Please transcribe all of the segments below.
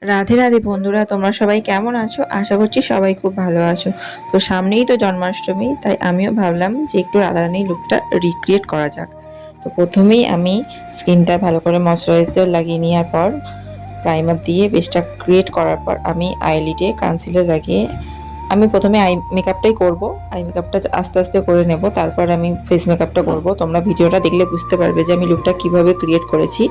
রাধে রাধে বন্ধুরা, তোমরা সবাই কেমন আছো? আশা করছি সবাই খুব ভালো আছো। তো সামনেই তো জন্মাষ্টমী, তাই আমিও ভাবলাম যে একটু রাধারানীর লুকটা রিক্রিয়েট করা যাক। তো প্রথমেই আমি স্কিনটা ভালো করে ময়শ্চারাইজার লাগিয়ে নেওয়ার পর প্রাইমার দিয়ে বেসটা ক্রিয়েট করার পর আমি আইলিডে কনসিলার লাগিয়ে আমি প্রথমে আই মেকআপটাই করব। আই মেকআপটা আস্তে আস্তে করে নেব, তারপর আমি ফেস মেকআপটা করব। তোমরা ভিডিওটা দেখলে বুঝতে পারবে যে আমি লুকটা কিভাবে ক্রিয়েট করেছি।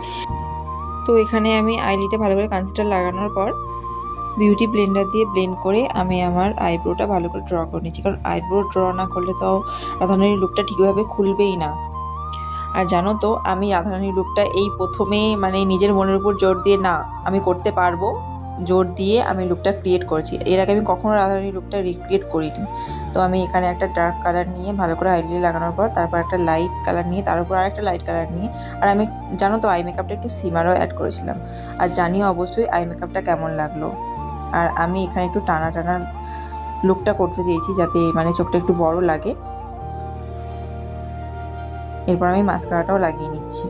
তো এখানে আমি আইলিডে ভালো করে কনসিলার লাগানোর পর বিউটি ব্লেন্ডার দিয়ে ব্লেন্ড করে আমি আমার আইব্রোটা ভালো করে ড্র করে নিচ্ছি, কারণ আইব্রো ড্র না করলে তো রাধারানীর লুকটা ঠিকভাবে খুলবেই না। আর জানো তো, আমি রাধারানীর লুকটা এই প্রথমে মানে নিজের মনের উপর জোর দিয়ে না আমি করতে পারবো জোর দিয়ে আমি লুকটা ক্রিয়েট করেছি। এর আগে আমি কখনো রাধারানীর লুকটা রিক্রিয়েট করিনি। তো আমি এখানে একটা ডার্ক কালার নিয়ে ভালো করে আইলিড লাগানোর পর তারপর একটা লাইট কালার নিয়ে তার উপর আরেকটা লাইট কালার নিয়ে, আর আমি জানো তো আই মেকআপটা একটু সিমারও অ্যাড করেছিলাম। আর জানিও অবশ্যই আই মেকআপটা কেমন লাগলো। আর আমি এখানে একটু টানা টানা লুকটা করতে চেয়েছি যাতে মানে চোখটা একটু বড় লাগে। এরপর আমি মাস্কারাটাও লাগিয়ে নিচ্ছি।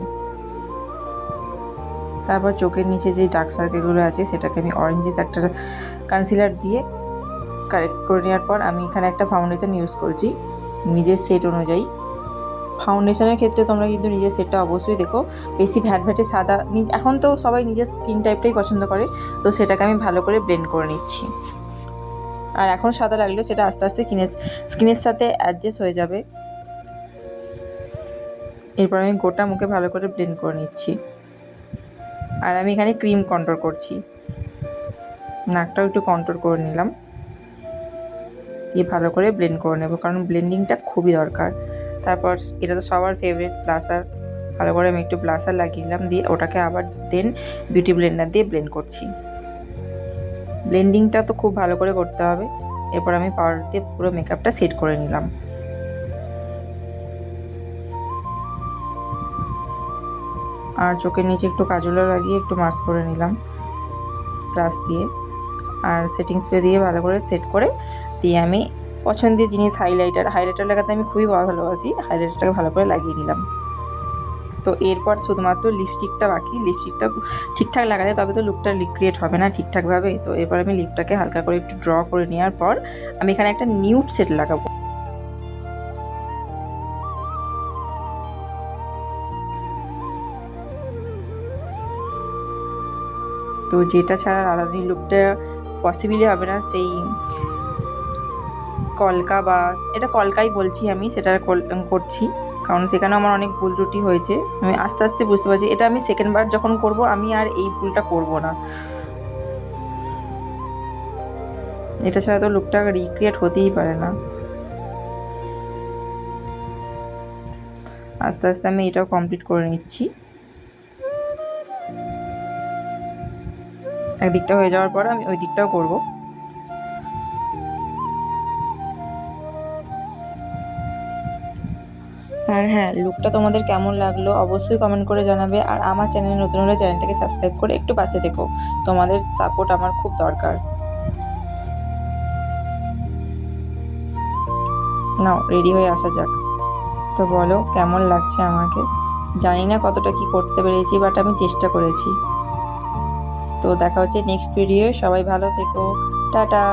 তারপর চোখের নিচে যে ডার্ক সার্কেলগুলো আছে সেটাকে আমি অরেঞ্জেস একটা কনসিলার দিয়ে কারেক্ট করে নেওয়ার পর আমি এখানে একটা ফাউন্ডেশন ইউজ করছি নিজের সেট অনুযায়ী। ফাউন্ডেশনের ক্ষেত্রে তোমরা কিন্তু নিজের সেটটা অবশ্যই দেখো, বেশি ভ্যাটভ্যাটে সাদা এখন তো সবাই নিজের স্কিন টাইপটাই পছন্দ করে, তো সেটাকে আমি ভালো করে ব্লেন্ড করে নিচ্ছি। আর এখন সাদা লাগলেও সেটা আস্তে আস্তে স্কিনের সাথে অ্যাডজাস্ট হয়ে যাবে। এরপর আমি গোটা মুখে ভালো করে ব্লেন্ড করে নিচ্ছি। আর আমি এখানে ক্রিম কন্ট্রোল করছি, নাকটাও একটু কন্ট্রোল করে নিলাম, দিয়ে ভালো করে ব্লেন্ড করে নেব, কারণ ব্লেন্ডিংটা খুবই দরকার। তারপর এটা তো সবার ফেভারিট ব্লাসার, ভালো করে আমি একটু ব্লাসার লাগিয়ে নিলাম, দিয়ে ওটাকে আবার দেন বিউটি ব্লেন্ডার দিয়ে ব্লেন্ড করছি। ব্লেন্ডিংটা তো খুব ভালো করে করতে হবে। এরপর আমি পাউডার দিয়ে পুরো মেকআপটা সেট করে নিলাম। আর চোখের নিচে একটু কাজলও লাগিয়ে একটু মাস্ক করে নিলাম ব্রাশ দিয়ে। আর সেটিং স্প্রে দিয়ে ভালো করে সেট করে দিয়ে আমি পছন্দের জিনিস হাইলাইটার লাগাতে আমি খুবই ভালোবাসি, হাইলাইটারটাকে ভালো করে লাগিয়ে নিলাম। তো এরপর শুধুমাত্র লিপস্টিকটা বাকি, লিপস্টিকটা ঠিকঠাক লাগালে তবে তো লুকটা রিক্রিয়েট হবে না ঠিকঠাকভাবে। তো এরপর আমি লিপটাকে হালকা করে একটু ড্র করে নেওয়ার পর আমি এখানে একটা নিউড শেড লাগাবো। তো যেটা ছাড়া রাধারানীর লুকটা পসিবলই হবে না, সেই কলকা বা এটা কলকাই বলছি আমি, সেটা করছি কারণ সেখানে আমার অনেক ভুল ত্রুটি হয়েছে। আমি আস্তে আস্তে বুঝতে পারছি এটা আমি সেকেন্ডবার যখন করব আমি আর এই ভুলটা করব না। এটা ছাড়া তো লুকটা রিক্রিয়েট হতেই পারে না। আস্তে আস্তে আমি এটাও কমপ্লিট করে নিচ্ছি। একদিকটা হয়ে যাওয়ার পর আমি ওই দিকটাও করব। আর হ্যাঁ, লুকটা তোমাদের কেমন লাগলো অবশ্যই কমেন্ট করে জানাবে। আর আমার চ্যানেলে নতুন হলে চ্যানেলটাকে সাবস্ক্রাইব করে একটু পাশে দেখো, তোমাদের সাপোর্ট আমার খুব দরকার। নাও রেডি হয়ে আসা যাক। তো বলো কেমন লাগছে আমাকে, জানি না কতটা কি করতে পেরেছি, বাট আমি চেষ্টা করেছি। তো দেখা হচ্ছে নেক্সট ভিডিও, সবাই ভালো থেকো, টাটা।